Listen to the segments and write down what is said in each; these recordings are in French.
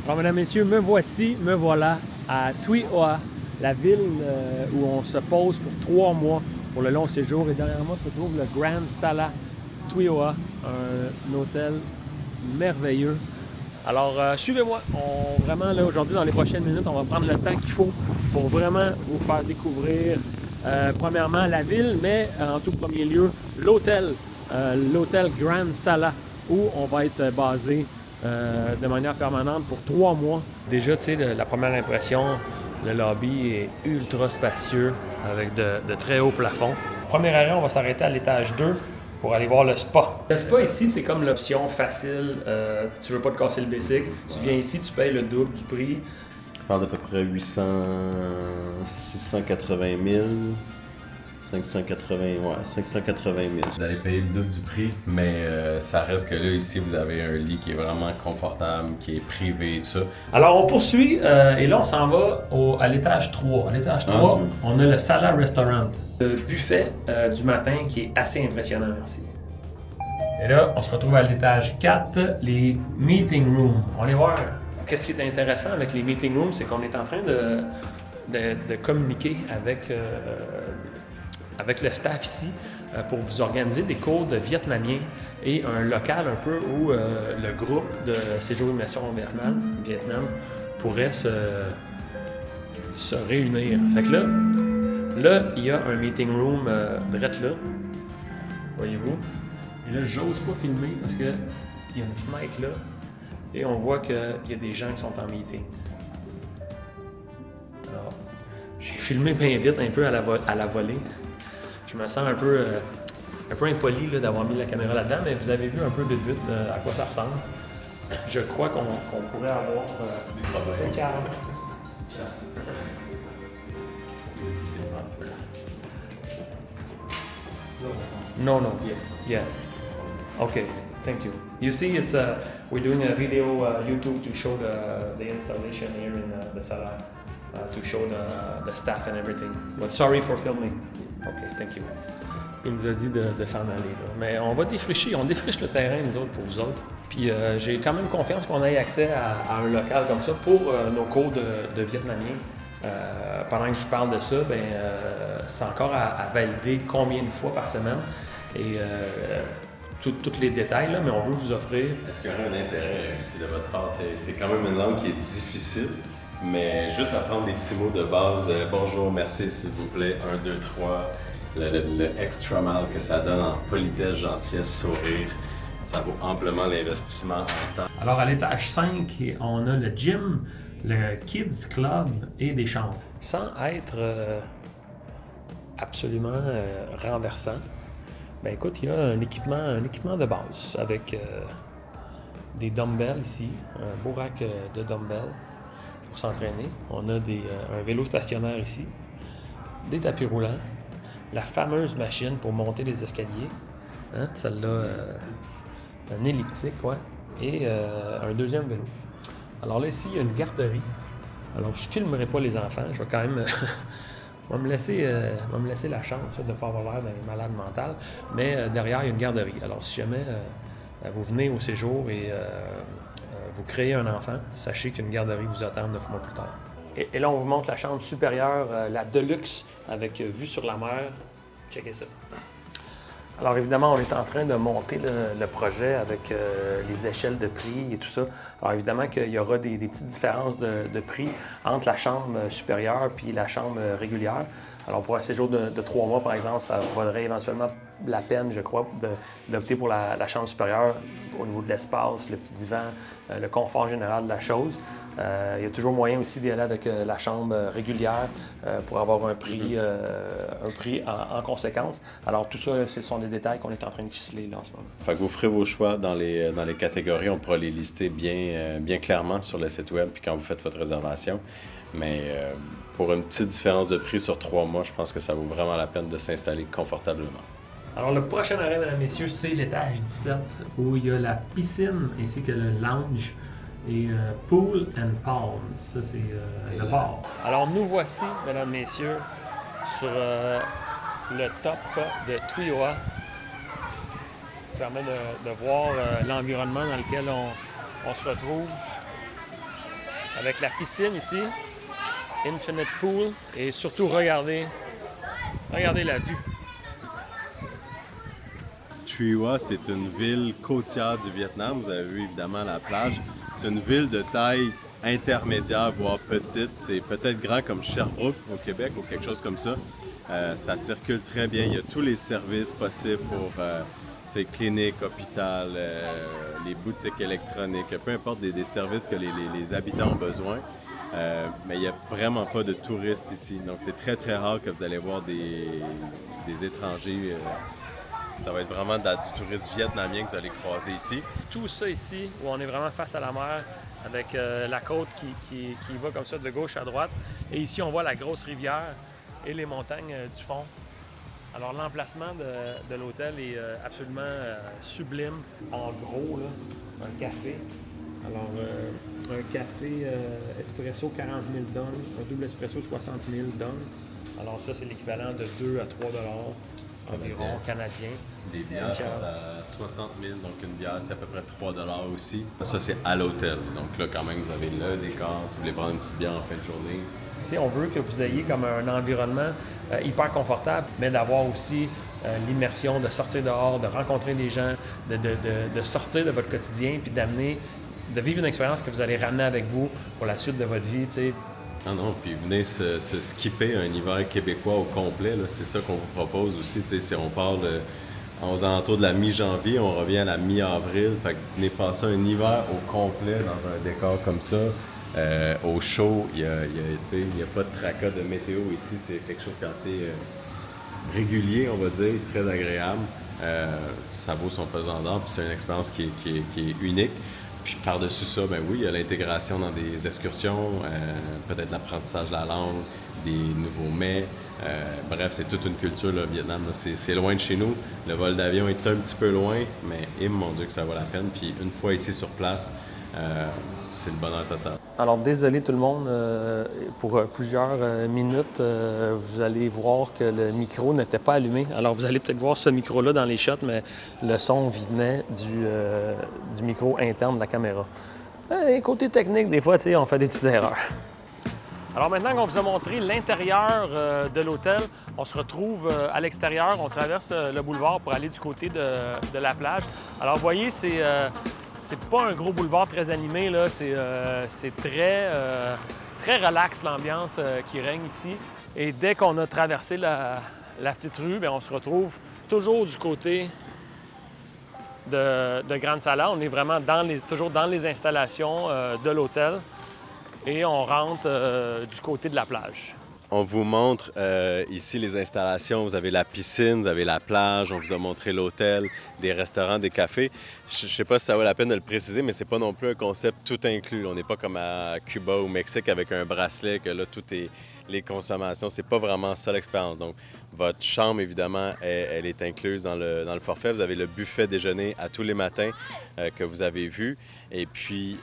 Alors, mesdames, messieurs, me voici, me voilà à Tuihoa, la ville où on se pose pour 3 mois pour le long séjour. Et derrière moi se trouve le Grand Sala Tuihoa, un hôtel merveilleux. Alors, suivez-moi. Vraiment, là, aujourd'hui, dans les prochaines minutes, on va prendre le temps qu'il faut pour vraiment vous faire découvrir, premièrement, la ville, mais en tout premier lieu, l'hôtel Grand Sala, où on va être basé de manière permanente pour 3 mois. Déjà, tu sais, la première impression, le lobby est ultra spacieux avec de très hauts plafonds. Premier arrêt, on va s'arrêter à l'étage 2 pour aller voir le spa. Le spa ici, c'est comme l'option facile. Tu veux pas te casser le basic. Tu viens ici, tu payes le double du prix. Je parle d'à peu près 680 000. 580 000. Vous allez payer le double du prix, mais ça reste que là, ici, vous avez un lit qui est vraiment confortable, qui est privé et tout ça. Alors, on poursuit et là, on s'en va à l'étage 3. À l'étage 3, on a le Sala Restaurant. Le buffet du matin qui est assez impressionnant, merci. Et là, on se retrouve à l'étage 4, les meeting rooms. On va aller voir. Qu'est-ce qui est intéressant avec les meeting rooms, c'est qu'on est en train de communiquer avec le staff ici pour vous organiser des cours de vietnamien et un local un peu où le groupe de séjour immersion au Vietnam pourrait se réunir. Fait que là, il y a un meeting room direct là, voyez-vous. Et là, j'ose pas filmer parce qu'il y a une fenêtre là et on voit qu'il y a des gens qui sont en meeting. Alors, j'ai filmé bien vite, un peu à la volée. Je me sens un peu impoli là, d'avoir mis la caméra là-dedans, mais vous avez vu un peu vite à quoi ça ressemble. Je crois qu'on pourrait avoir des problèmes. No, yeah. Okay, thank you. You see, it's we're doing a video YouTube to show the installation here in the Sala, to show the staff and everything. But sorry for filming. Okay, thank you. Il nous a dit de s'en aller là. Mais on va défricher, on défriche le terrain nous autres pour vous autres. Puis j'ai quand même confiance qu'on ait accès à un local comme ça pour nos cours de vietnamien. Pendant que je parle de ça, c'est encore à valider combien de fois par semaine et tous les détails, là, mais on veut vous offrir. Est-ce qu'il y aurait un intérêt aussi de votre part? C'est quand même une langue qui est difficile, mais juste apprendre des petits mots de base. Bonjour, merci, s'il vous plaît, 1, 2, 3. Le extra mile que ça donne en politesse, gentillesse, sourire, ça vaut amplement l'investissement en temps. Alors à l'étage 5, on a le gym, le Kids Club et des chambres. Sans être absolument renversant, ben écoute, il y a un équipement de base avec des dumbbells ici, un beau rack de dumbbells pour s'entraîner. On a un vélo stationnaire ici, des tapis roulants, la fameuse machine pour monter les escaliers, hein, celle-là, un elliptique, ouais, et un deuxième vélo. Alors là, ici, il y a une garderie. Alors, je ne filmerai pas les enfants, je vais quand même on va me laisser la chance de ne pas avoir l'air d'un malade mental, mais derrière, il y a une garderie. Alors, si jamais vous venez au séjour et vous créez un enfant, sachez qu'une garderie vous attend 9 mois plus tard. Et là, on vous montre la chambre supérieure, la Deluxe, avec vue sur la mer. Checkez ça. Alors évidemment, on est en train de monter le projet avec les échelles de prix et tout ça. Alors évidemment qu'il y aura des petites différences de prix entre la chambre supérieure puis la chambre régulière. Alors pour un séjour de 3 mois, par exemple, ça vaudrait éventuellement la peine, je crois, d'opter pour la chambre supérieure au niveau de l'espace, le petit divan, le confort général de la chose. Il y a toujours moyen aussi d'y aller avec la chambre régulière pour avoir un prix en conséquence. Alors tout ça, ce sont des détails qu'on est en train de ficeler là en ce moment. Fait que vous ferez vos choix dans les catégories, on pourra les lister bien clairement sur le site web puis quand vous faites votre réservation. Mais pour une petite différence de prix sur 3 mois, je pense que ça vaut vraiment la peine de s'installer confortablement. Alors le prochain arrêt, mesdames et messieurs, c'est l'étage 17 où il y a la piscine ainsi que le lounge et Pool and Palms. Ça, c'est le bar. Alors nous voici, mesdames et messieurs, sur le top de Tuihoa. Ça permet de voir l'environnement dans lequel on se retrouve. avec la piscine ici, Infinite Pool, et surtout regardez la vue. Thuy Hoa, c'est une ville côtière du Vietnam. Vous avez vu évidemment la plage. C'est une ville de taille intermédiaire, voire petite. C'est peut-être grand comme Sherbrooke au Québec ou quelque chose comme ça. Ça circule très bien. Il y a tous les services possibles pour clinique, hôpital, les boutiques électroniques, peu importe des services que les habitants ont besoin. Mais il n'y a vraiment pas de touristes ici. Donc c'est très très rare que vous allez voir des étrangers. Ça va être vraiment du tourisme vietnamien que vous allez croiser ici. Tout ça ici, où on est vraiment face à la mer, avec la côte qui va comme ça de gauche à droite. Et ici, on voit la grosse rivière et les montagnes du fond. Alors, l'emplacement de l'hôtel est absolument sublime. En gros, là, un café. Alors, un café espresso 40 000 dong, un double espresso 60 000 dong. Alors ça, c'est l'équivalent de 2 à 3 dollars environ canadiens. Les bières sont à 60 000, donc une bière, c'est à peu près 3 $ aussi. Ça, c'est à l'hôtel. Donc là, quand même, vous avez le décor. Si vous voulez prendre une petite bière en fin de journée. Tu sais, on veut que vous ayez comme un environnement hyper confortable, mais d'avoir aussi l'immersion, de sortir dehors, de rencontrer des gens, de sortir de votre quotidien, puis de vivre une expérience que vous allez ramener avec vous pour la suite de votre vie, tu sais. Ah non, puis venez se skipper un hiver québécois au complet, là. C'est ça qu'on vous propose aussi, tu sais, si on parle aux alentours de la mi-janvier, on revient à la mi-avril, fait que venez passer un hiver au complet dans un décor comme ça, au chaud, il y a pas de tracas de météo ici, c'est quelque chose d'assez régulier, on va dire, très agréable, ça vaut son pesant d'or, puis c'est une expérience qui est unique. Puis par-dessus ça, ben oui, il y a l'intégration dans des excursions, peut-être l'apprentissage de la langue, des nouveaux mets. Bref, c'est toute une culture, le Vietnam. C'est loin de chez nous. Le vol d'avion est un petit peu loin, mais mon Dieu que ça vaut la peine. Puis une fois ici sur place, c'est le bonheur total. Alors, désolé tout le monde, pour plusieurs minutes, vous allez voir que le micro n'était pas allumé. Alors, vous allez peut-être voir ce micro-là dans les shots, mais le son venait du micro interne de la caméra. Et côté technique, des fois, tu sais, on fait des petites erreurs. Alors maintenant qu'on vous a montré l'intérieur de l'hôtel, on se retrouve à l'extérieur. On traverse le boulevard pour aller du côté de la plage. Alors, vous voyez, c'est pas un gros boulevard très animé, là. C'est très relax l'ambiance qui règne ici. Et dès qu'on a traversé la petite rue, bien, on se retrouve toujours du côté de Grande Sala. On est vraiment toujours dans les installations de l'hôtel et on rentre du côté de la plage. On vous montre ici les installations. Vous avez la piscine, vous avez la plage, on vous a montré l'hôtel, des restaurants, des cafés. Je ne sais pas si ça vaut la peine de le préciser, mais c'est pas non plus un concept tout inclus. On n'est pas comme à Cuba ou au Mexique avec un bracelet que là, tout est les consommations. C'est pas vraiment ça l'expérience. Donc, votre chambre, évidemment, elle est incluse dans le forfait. Vous avez le buffet déjeuner à tous les matins que vous avez vu. Et puis,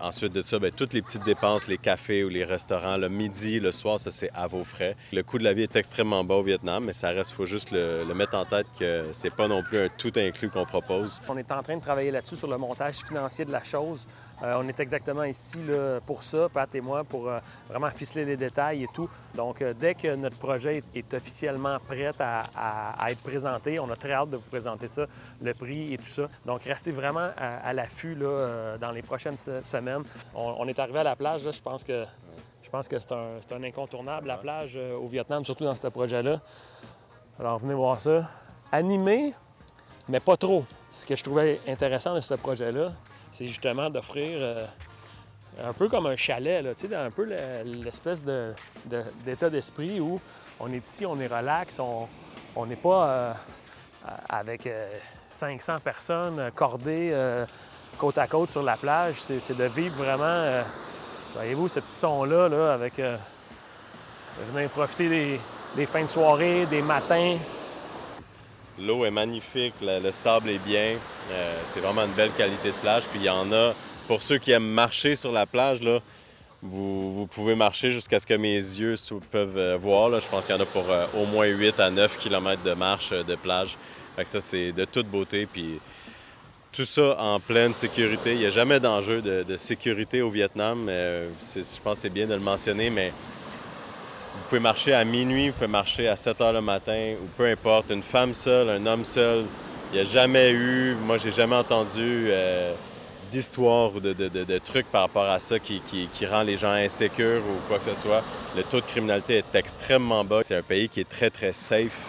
ensuite de ça, bien, toutes les petites dépenses, les cafés ou les restaurants, le midi, le soir, ça, c'est à vos frais. Le coût de la vie est extrêmement bas au Vietnam, mais ça reste, il faut juste le mettre en tête que c'est pas non plus un tout inclus qu'on propose. On est en train de travailler là-dessus sur le montage financier de la chose. On est exactement ici là, pour ça, Pat et moi, pour vraiment ficeler les détails et tout. Donc, dès que notre projet est officiellement prêt à être présenté, on a très hâte de vous présenter ça, le prix et tout ça. Donc, restez vraiment à l'affût là, dans les prochaines semaines. On est arrivé à la plage, là, je pense que c'est un incontournable, la plage au Vietnam, surtout dans ce projet-là. Alors, venez voir ça. Animé, mais pas trop. Ce que je trouvais intéressant de ce projet-là, c'est justement d'offrir un peu comme un chalet, là, tu sais, un peu l'espèce d'état d'esprit où on est ici, on est relax, on n'est pas avec 500 personnes cordées côte à côte sur la plage. C'est de vivre vraiment, voyez-vous, ce petit son-là, là, avec venir profiter des fins de soirée, des matins. L'eau est magnifique, le sable est bien, c'est vraiment une belle qualité de plage. Puis il y en a, pour ceux qui aiment marcher sur la plage, là, vous pouvez marcher jusqu'à ce que mes yeux peuvent voir. Là. Je pense qu'il y en a pour au moins 8 à 9 km de marche de plage. Fait que ça, c'est de toute beauté. Puis Tout ça en pleine sécurité. Il n'y a jamais d'enjeu de sécurité au Vietnam. Je pense que c'est bien de le mentionner, mais vous pouvez marcher à minuit, vous pouvez marcher à 7 heures le matin, ou peu importe, une femme seule, un homme seul. Il n'y a jamais eu, moi j'ai jamais entendu d'histoire ou de trucs par rapport à ça qui rend les gens insécures ou quoi que ce soit. Le taux de criminalité est extrêmement bas. C'est un pays qui est très, très safe.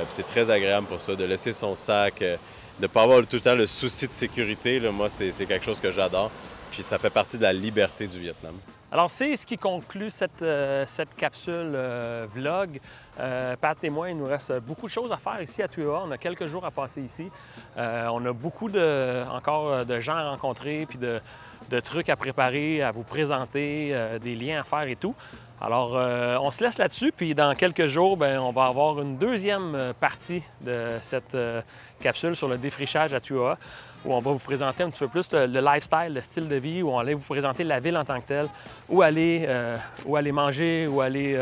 C'est très agréable pour ça, de laisser son sac, de ne pas avoir tout le temps le souci de sécurité. Là, moi, c'est quelque chose que j'adore. Puis ça fait partie de la liberté du Vietnam. Alors, c'est ce qui conclut cette capsule vlog. Pat et moi, il nous reste beaucoup de choses à faire ici à Thuy Ha. On a quelques jours à passer ici. On a beaucoup encore de gens à rencontrer, puis de trucs à préparer, à vous présenter, des liens à faire et tout. Alors, on se laisse là-dessus, puis dans quelques jours, bien, on va avoir une deuxième partie de cette capsule sur le défrichage à Thuy Ha, où on va vous présenter un petit peu plus le lifestyle, le style de vie, où on va vous présenter la ville en tant que telle, où aller manger, où aller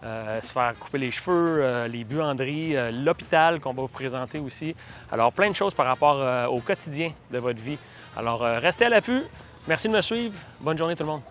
se faire couper les cheveux, les buanderies, l'hôpital qu'on va vous présenter aussi. Alors, plein de choses par rapport au quotidien de votre vie. Alors, restez à l'affût. Merci de me suivre. Bonne journée tout le monde.